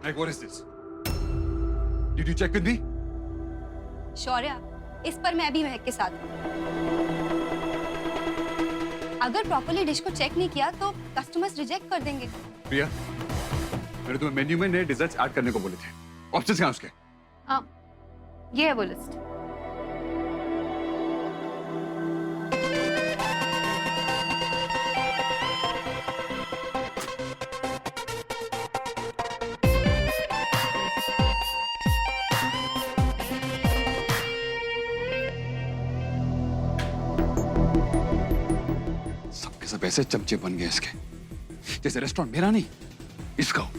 Like, what is this? Did you check with me? शौर्य, इस पर मैं भी महक के साथ हूँ। अगर प्रॉपर्ली डिश को चेक नहीं किया तो कस्टमर्स रिजेक्ट कर देंगे। प्रिया, मैंने तुम्हें मेन्यू में नए डिजर्ट्स ऐड करने को बोले थे। ऑप्शंस क्या हैं उसके? ये है वो लिस्ट। सबके सब ऐसे चमचे बन गए इसके, जैसे रेस्टोरेंट मेरा नहीं, इसका हो।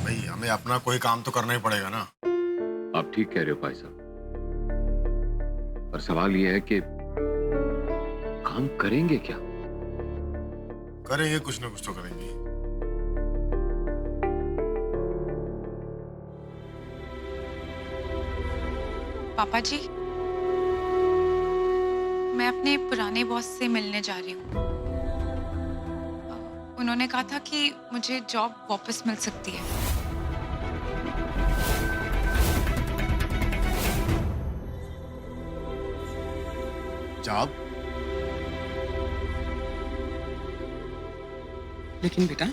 भाई हमें अपना कोई काम तो करना ही पड़ेगा ना। आप ठीक कह रहे हो भाई साहब, पर सवाल यह है कि काम करेंगे क्या? करेंगे, कुछ ना कुछ तो करेंगे। पापा जी, मैं अपने पुराने बॉस से मिलने जा रही हूँ। उन्होंने कहा था कि मुझे जॉब वापस मिल सकती है। जॉब? लेकिन बेटा,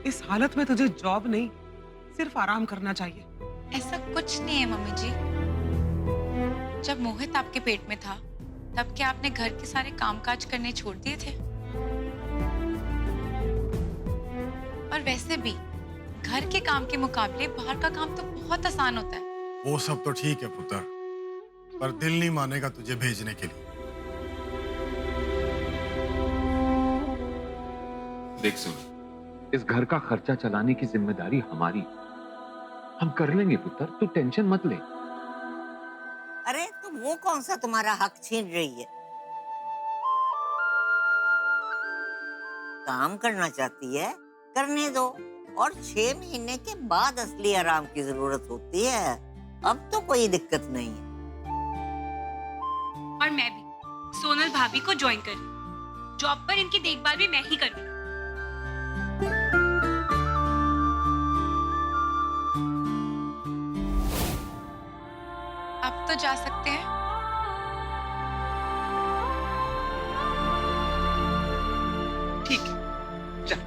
इस हालत में तुझे जॉब नहीं, सिर्फ आराम करना चाहिए। ऐसा कुछ नहीं है मम्मी जी। जब मोहित आपके पेट में था, तब क्या आपने घर के सारे कामकाज करने छोड़ दिए थे? और वैसे भी घर के काम के मुकाबले बाहर का काम तो बहुत आसान होता है। वो सब तो ठीक है पुत्र, पर दिल नहीं मानेगा तुझे भेजने के लिए। देख सुन, इस घर का खर्चा चलाने की जिम्मेदारी हमारी। हम कर लेंगे पुत्र, तू टेंशन मत ले। अरे तो वो कौन सा तुम्हारा हक छीन रही है? काम करना चाहती है, करने दो। और 6 महीने के बाद असली आराम की जरूरत होती है। अब तो कोई दिक्कत नहीं है। और मैं भी सोनल भाभी को ज्वाइन कर रही। जॉब पर इनकी देखभाल भी मैं ही कर रही। अब तो जा सकते हैं। ठीक है, चल।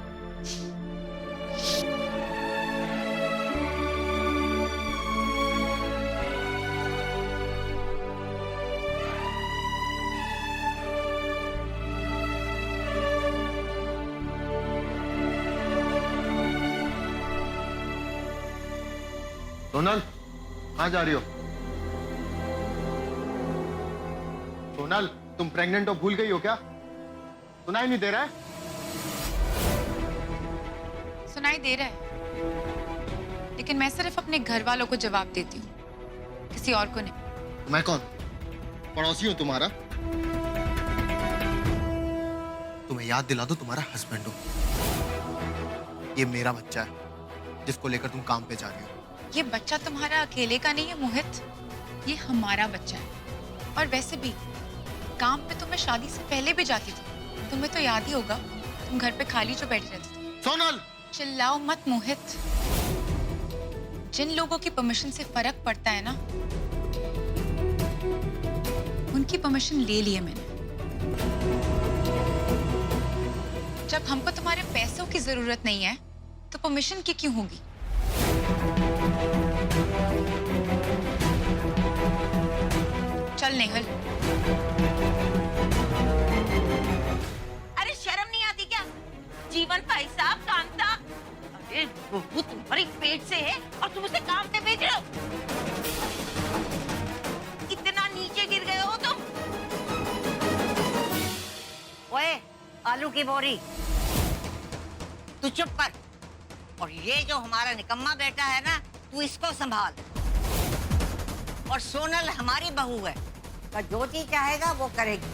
सोनल, कहाँ जा रही हो? सोनल, तुम प्रेग्नेंट हो, भूल गई हो क्या? सुनाई नहीं दे रहा है? सुनाई दे रहा है, लेकिन मैं सिर्फ अपने घर वालों को जवाब देती हूँ, किसी और को नहीं। मैं कौन? पड़ोसी हूँ तुम्हारा? तुम्हें याद दिला दो, तुम्हारा हस्बैंड हूँ। ये मेरा बच्चा है, जिसको लेकर तुम काम पे जा रही हो। ये बच्चा तुम्हारा अकेले का नहीं है मोहित, ये हमारा बच्चा है। और वैसे भी काम पे तो मैं शादी से पहले भी जाती थी। तुम्हें तो याद ही होगा, तुम घर पे खाली जो बैठी रहती थी। सोनल! चिल्लाओ मत मोहित। जिन लोगों की परमिशन से फर्क पड़ता है ना, उनकी परमिशन ले ली है मैंने। जब हमको तुम्हारे पैसों की जरूरत नहीं है, तो परमिशन की क्यों होगी? चल नेहल। अरे शर्म नहीं आती क्या? जीवन भाई साहब काम था। अरे बहू तुम्हारी पेट से है और तुम उसे काम पे भेज रहे हो। इतना नीचे गिर गए हो तुम। ओए आलू की बोरी, तू चुप कर। और ये जो हमारा निकम्मा बेटा है ना, तू इसको संभाल। और सोनल हमारी बहू है, तो जो चीज चाहेगा वो करेगी।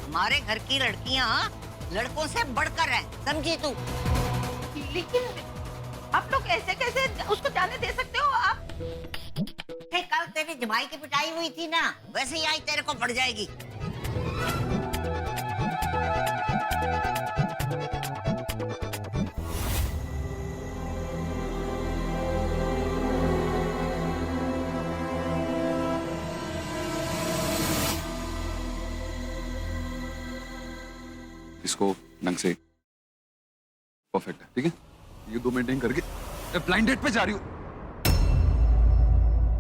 हमारे घर की लड़कियां लड़कों से बढ़कर हैं, समझी तू? आप लोग ऐसे कैसे उसको जाने दे सकते हो आप? कल तेरी जमाई की पिटाई हुई थी ना, वैसे ही आज तेरे को पड़ जाएगी। इसको ढंग से परफेक्ट है, ठीक है? ये दो मेंटेन करके ब्लाइंड डेट पे जा रही हूँ।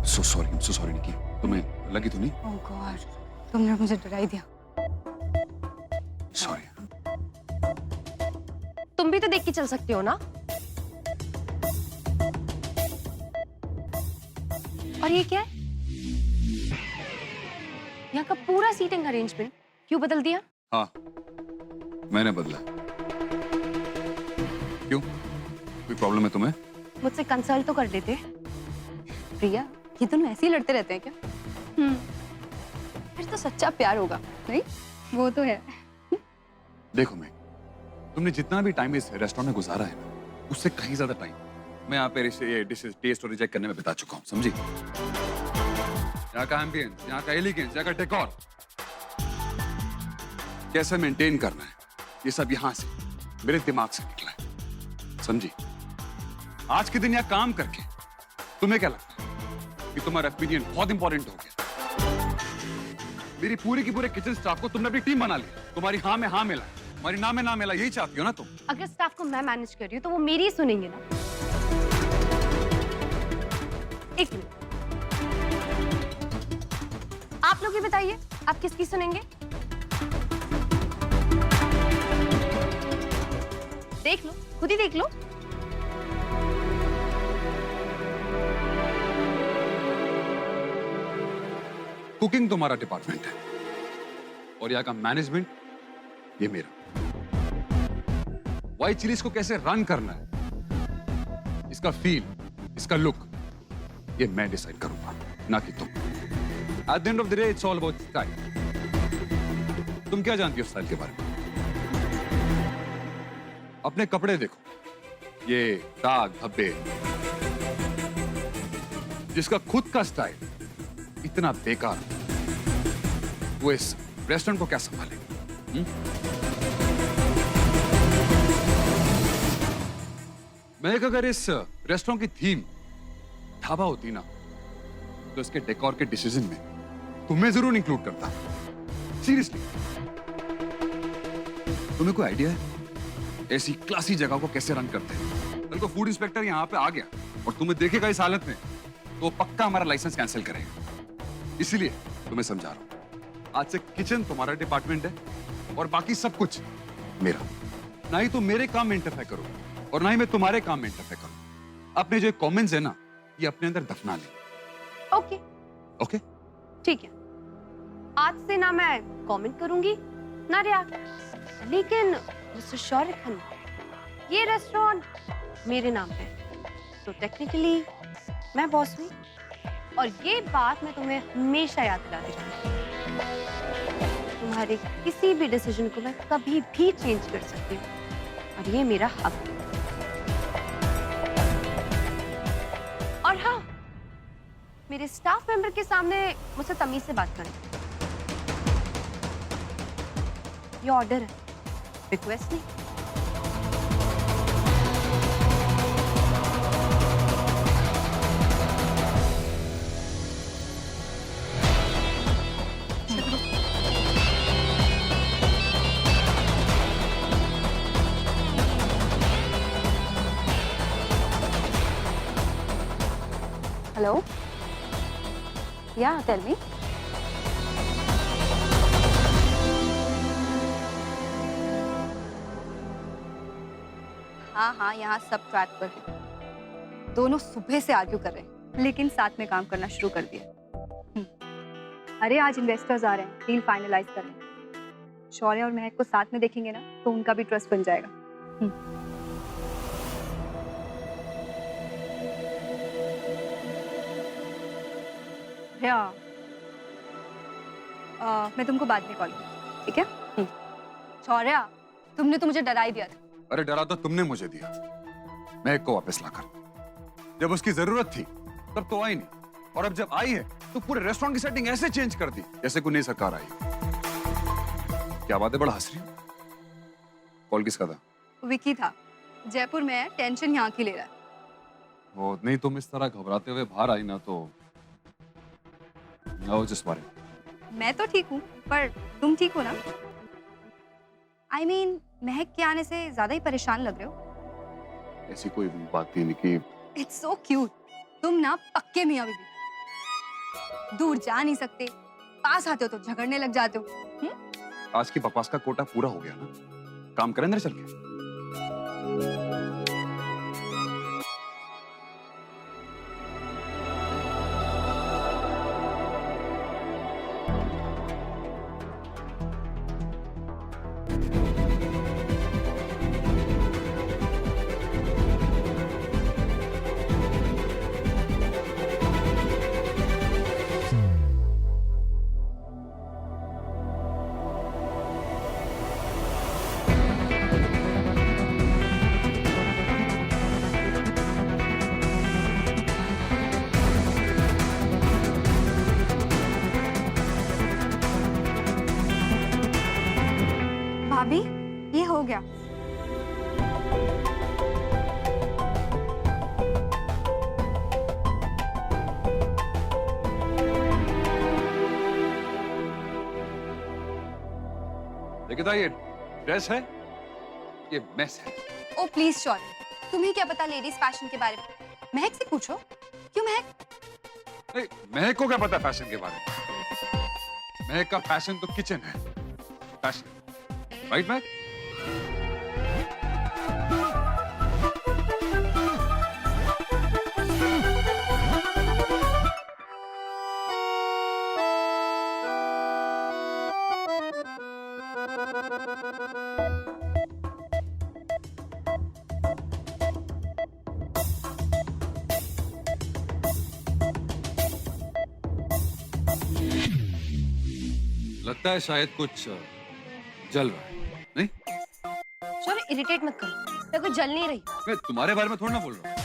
सो सॉरी निकी, तुम्हें लगी तो नहीं? ओह गॉड, तुमने मुझे डरा ही दिया। सॉरी। तुम भी तो देख के चल सकते हो ना। और ये क्या है? यहाँ का पूरा सीटिंग अरेंजमेंट क्यों बदल दिया? हाँ, मैंने बदला। क्यों? कोई प्रॉब्लम है तुम्हें? मुझसे कंसल्ट तो कर देते। प्रिया, ये दोनों ऐसे ही लड़ते रहते हैं क्या? फिर तो सच्चा प्यार होगा, नहीं? वो तो है। देखो मैं, तुमने जितना भी टाइम इस रेस्टोरेंट में गुजारा है ना, उससे कहीं ज्यादा टाइम मैं यहाँ पे डिशेस टेस्ट और रिजेक्ट करने में बिता चुका हूँ, समझी? यहाँ का एम्बियंस, यहाँ का एलिगेंस, यहाँ का डेकोर, कैसे मेंटेन करना है, ये सब यहाँ से मेरे दिमाग से निकला है, समझी? आज के दिन यहाँ काम करके तुम्हें क्या लगता है कि तुम्हारा ओपिनियन बहुत इंपॉर्टेंट हो गया? मेरी पूरी की पूरे किचन स्टाफ को तुमने अपनी टीम बना लिया। तुम्हारी हाँ में हाँ मिला, तुम्हारी ना में ना मिला, यही चाहती हो ना तुम? अगर स्टाफ को मैं मैनेज कर रही हूँ तो वो मेरी ही सुनेंगे ना। एक मिनट, आप लोग ही बताइए, आप किसकी सुनेंगे? देख लो, खुद ही देख लो। कुकिंग तुम्हारा डिपार्टमेंट है और यहाँ का मैनेजमेंट ये मेरा। व्हाइट चिलीज को कैसे रन करना है, इसका फील, इसका लुक, ये मैं डिसाइड करूंगा, ना कि तुम। At the end of the day it's all about style. तुम क्या जानती हो स्टाइल के बारे में? अपने कपड़े देखो, ये दाग धब्बे, जिसका खुद का स्टाइल इतना बेकार, वो इस रेस्टोरेंट को क्या संभालेगा? मैं अगर इस रेस्टोरेंट की थीम ढाबा होती ना, तो इसके डेकोर के डिसीजन में तुम्हें जरूर इंक्लूड करता। सीरियसली, तुम्हें कोई आइडिया है ऐसी क्लासी जगह को कैसे रन करते हैं? कल को फूड इंस्पेक्टर यहाँ पे आ गया और तुम्हें देखेगा इस हालत में, तो पक्का हमारा लाइसेंस कैंसिल करेगा। इसीलिए तुम्हें समझा रहा हूं, आज से किचन तुम्हारा डिपार्टमेंट है और बाकी सब कुछ मेरा। ना ही तुम मेरे काम में इंटरफेयर करो और ना ही मैं तुम्हारे काम में इंटरफेयर करूं। अपने जो कमेंट्स है ना, ये अपने अंदर दफना ले। Okay okay? ठीक है, आज से ना मैं कमेंट करूंगी ना रिएक्ट। लेकिन मिस्टर शौर्य खन्ना, ये रेस्टोरेंट मेरे नाम पे, तो टेक्निकली मैं बॉस हुई। और ये बात मैं तुम्हें हमेशा याद दिलाती रहूंगी। तुम्हारे किसी भी डिसीजन को मैं कभी भी चेंज कर सकती हूँ और ये मेरा हक है। और हाँ, मेरे स्टाफ मेंबर के सामने मुझसे तमीज से बात करें। ये ऑर्डर है, रिक्वेस्ट नहीं। हेलो, या टेल मी। हाँ हाँ, यहाँ सब ट्रैक पर है। दोनों सुबह से आर्ग्यू कर रहे हैं, लेकिन साथ में काम करना शुरू कर दिया। अरे आज इन्वेस्टर्स आ रहे हैं, डील फाइनलाइज कर रहे हैं। शौर्य और महक को साथ में देखेंगे ना, तो उनका भी ट्रस्ट बन जाएगा। मैं तुमको बाद में कॉल करूँ, ठीक है? शौर्य, तुमने तो मुझे डरा ही दिया था। अरे डरा तो तुमने मुझे दिया। महक को वापस लाकर। जब उसकी जरूरत थी तब तो आई नहीं, और अब जब आई है तो पूरे रेस्टोरेंट की सेटिंग ऐसे चेंज कर दी जैसे कोई नई सरकार आई। क्या बात है, बड़ा हंस रही हो? कॉल किसका था? विकी था, जयपुर में है, टेंशन यहाँ की ले रहा है। वो नहीं, तुम इस तरह घबराते हुए बाहर आई ना तो ना जिस बारे। मैं तो ठीक हूँ, पर तुम ठीक हो ना? I mean, महक के आने से ज्यादा ही परेशान लग रहे हो। ऐसी कोई बात नहीं निकी। It's so cute. तुम ना पक्के मियाँ बीवी, दूर जा नहीं सकते, पास आते हो तो झगड़ने लग जाते हो। आज की बकवास का कोटा पूरा हो गया ना, काम करें अंदर चल के। भाभी, ये हो गया। देखिए ये ड्रेस है, ये मेस है। ओ प्लीज शौर्य, तुम्हें क्या पता लेडीज फैशन के बारे में? महक से पूछो। क्यों महक? नहीं, महक को क्या पता फैशन के बारे में? महक का फैशन तो किचन है, फैशन। राइट महक? लगता है शायद कुछ जल रहा है, नहीं? शौर्य इरिटेट मत करो, मैं कोई जल नहीं रही। मैं तुम्हारे बारे में थोड़ा ना बोल रहा हूँ,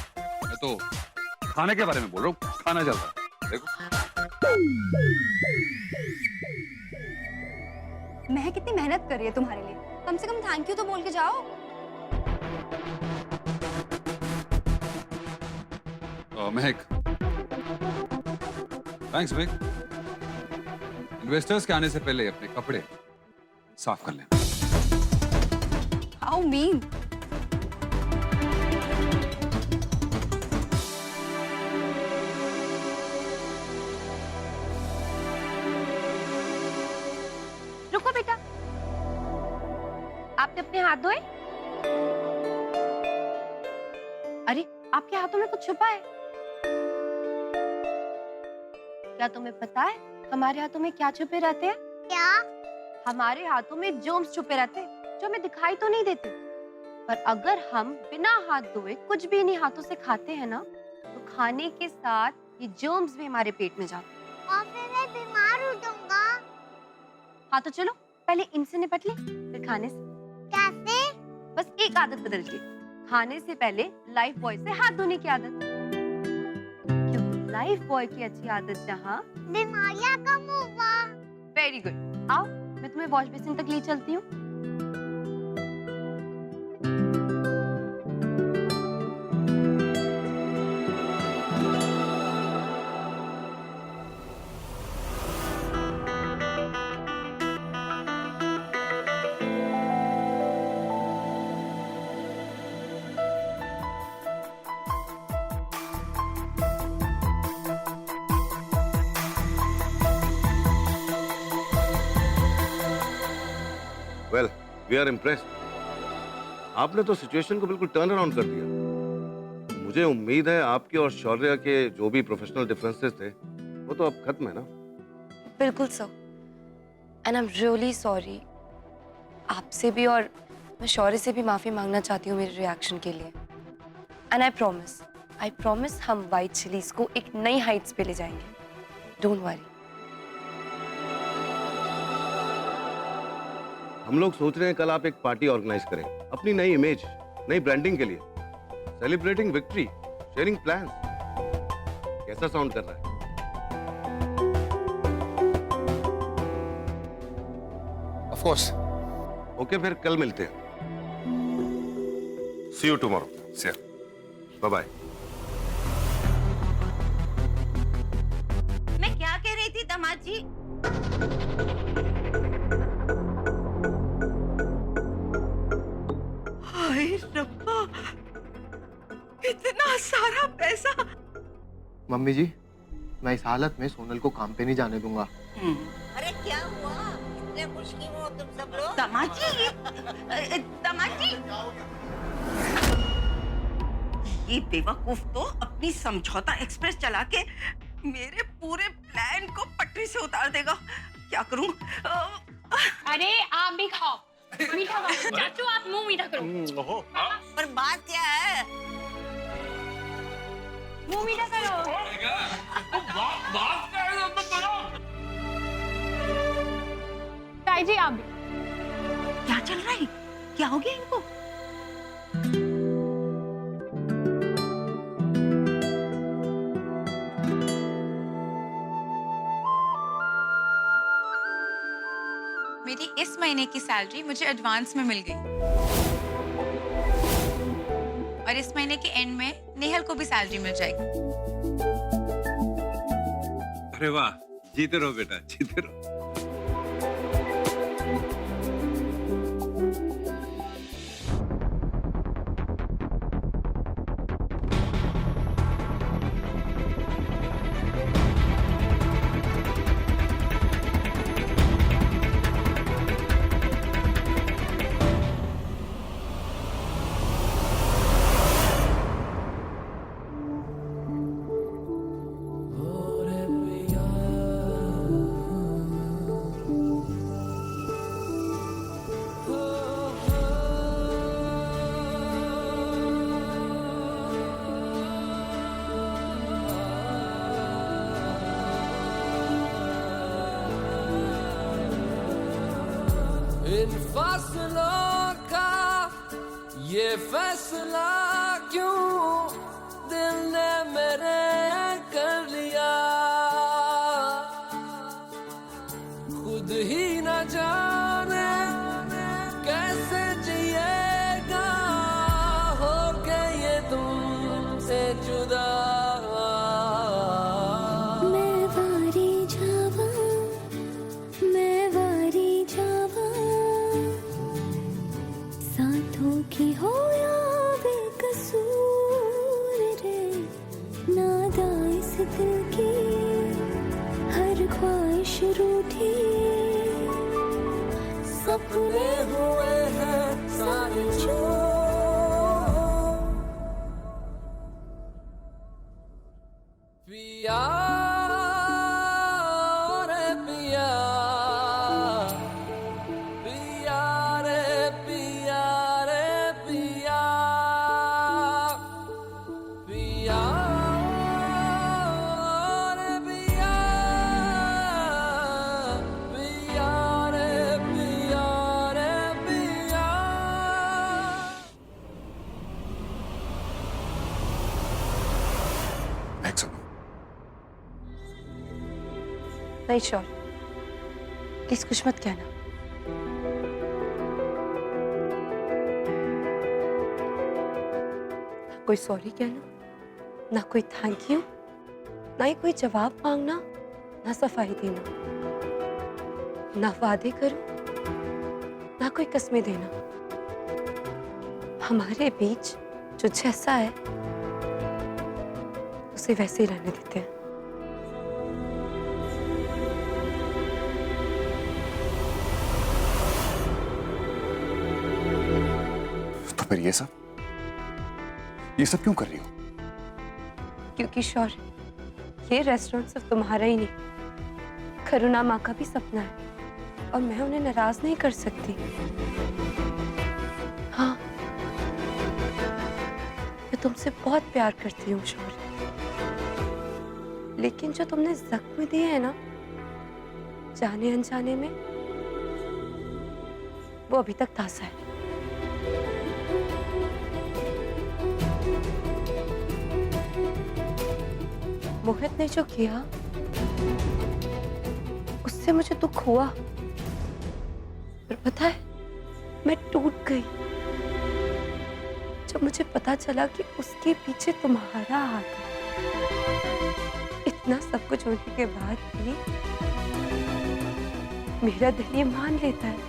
मैं तो खाने के बारे में बोल रहा हूँ। खाना जल रहा है, देखो। महक कितनी मेहनत कर रही है तुम्हारे लिए, कम से कम थैंक यू तो बोल के जाओ। महक, थैंक्स महक। इन्वेस्टर्स के आने से पहले अपने कपड़े साफ कर लें। How mean. रुको बेटा, आपने अपने हाथ धोए? अरे आपके हाथों में कुछ छुपा है क्या? तुम्हें पता है हमारे हाथों में क्या छुपे रहते हैं? क्या? हमारे हाथों में जर्म्स छुपे रहते हैं जो हमें दिखाई तो नहीं देते, पर अगर हम बिना हाथ धोए कुछ भी इन्हीं हाथों से खाते हैं ना, तो खाने के साथ ये जर्म्स भी हमारे पेट में जाते हैं। और फिर मैं बीमार हो जाऊंगा। हाँ तो चलो पहले इनसे निपट ले, फिर खाने से। कैसे? बस एक आदत बदल के, खाने से पहले लाइफ बॉय से हाथ धोने की आदत। क्योंकि लाइफ बॉय की अच्छी आदत जहाँ बीमारियां कम होगा। Very good. आओ मैं तुम्हें वॉश बेसिन तक ले चलती हूँ। Well, we are impressed. आपने तो सिचुएशन को बिल्कुल टर्न अराउंड कर दिया। मुझे उम्मीद है आपके और शौर्य के जो भी प्रोफेशनल डिफरेंसेस थे वो तो अब खत्म है ना? बिल्कुल sir, and I am really sorry. आपसे भी और मैं शौर्य से भी माफी मांगना चाहती हूँ मेरे रिएक्शन के लिए। एंड आई प्रॉमिस हम व्हाइट चिलीज को एक नई हाइट्स पे ले जाएंगे। Don't worry. हम लोग सोच रहे हैं कल आप एक पार्टी ऑर्गेनाइज करें अपनी नई इमेज, नई ब्रांडिंग के लिए। Celebrating victory, sharing plan. कैसा साउंड कर रहा है? Of course. ओके, फिर कल मिलते हैं। See you tomorrow. See you. Bye bye. मैं क्या कह रही थी दामाद जी? हाय रब्बा, इतना सारा पैसा। मम्मी जी, मैं इस हालत में सोनल को काम पे नहीं जाने दूंगा। अरे क्या हुआ? इतने खुश क्यों हो तुम सब लोग? दामाद जी, दामाद जी, ये बेवकूफ तो अपनी समझौता एक्सप्रेस चला के मेरे पूरे प्लान को पटरी से उतार देगा। क्या करूं? अरे आप भी खाओ, मीठा खाओ। चाचू आप मुंह मीठा करो। पर बात क्या है? मुंह मीठा करो। ताई जी आप भी। क्या चल रहा है? क्या हो गया इनको? मेरी इस महीने की सैलरी मुझे एडवांस में मिल गई और इस महीने के एंड में नेहल को भी सैलरी मिल जाएगी। अरे वाह, जीते रहो बेटा, जीते रहो। इन फासलों का ये फैसला क्यों दिल ने मेरे कर लिया, खुद ही न जाने कैसे जिएगा हो के ये तुमसे जुदा। की हो या बेकसूर रे, नादा इस दिल की हर ख्वाहिश रूठी, सपने हुए हैं सारे जो पिया रे पिया, पिया रे पिया, नहीं श्योर, प्लीज कुछ मत कहना। ना कोई सॉरी कहना, ना कोई थैंक यू, ना ही कोई जवाब मांगना, ना सफाई देना, ना वादे करो, ना कोई कस्में देना। हमारे बीच जो जैसा है उसे वैसे ही रहने देते हैं। फिर ये सब क्यों कर रही हो? क्योंकि श्योर, ये रेस्टोरेंट सिर्फ तुम्हारा ही नहीं, करुणा माँ का भी सपना है और मैं उन्हें नाराज नहीं कर सकती। हाँ, मैं तुमसे बहुत प्यार करती हूँ श्योर, लेकिन जो तुमने जख्म दिए हैं ना जाने अनजाने में, वो अभी तक ताज़ा है। मोहित ने जो किया उससे मुझे दुख हुआ, पर पता है मैं टूट गई जब मुझे पता चला कि उसके पीछे तुम्हारा हाथ है। इतना सब कुछ होने के बाद भी मेरा दिल ये मान लेता है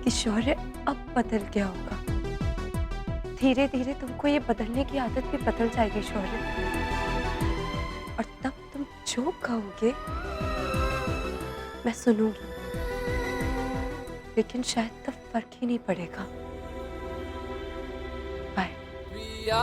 कि शौर्य अब बदल गया होगा। धीरे धीरे तुमको ये बदलने की आदत भी बदल जाएगी शौर्य, और तब तुम जो कहोगे मैं सुनूंगी, लेकिन शायद तब फर्क ही नहीं पड़ेगा। बाय। पिया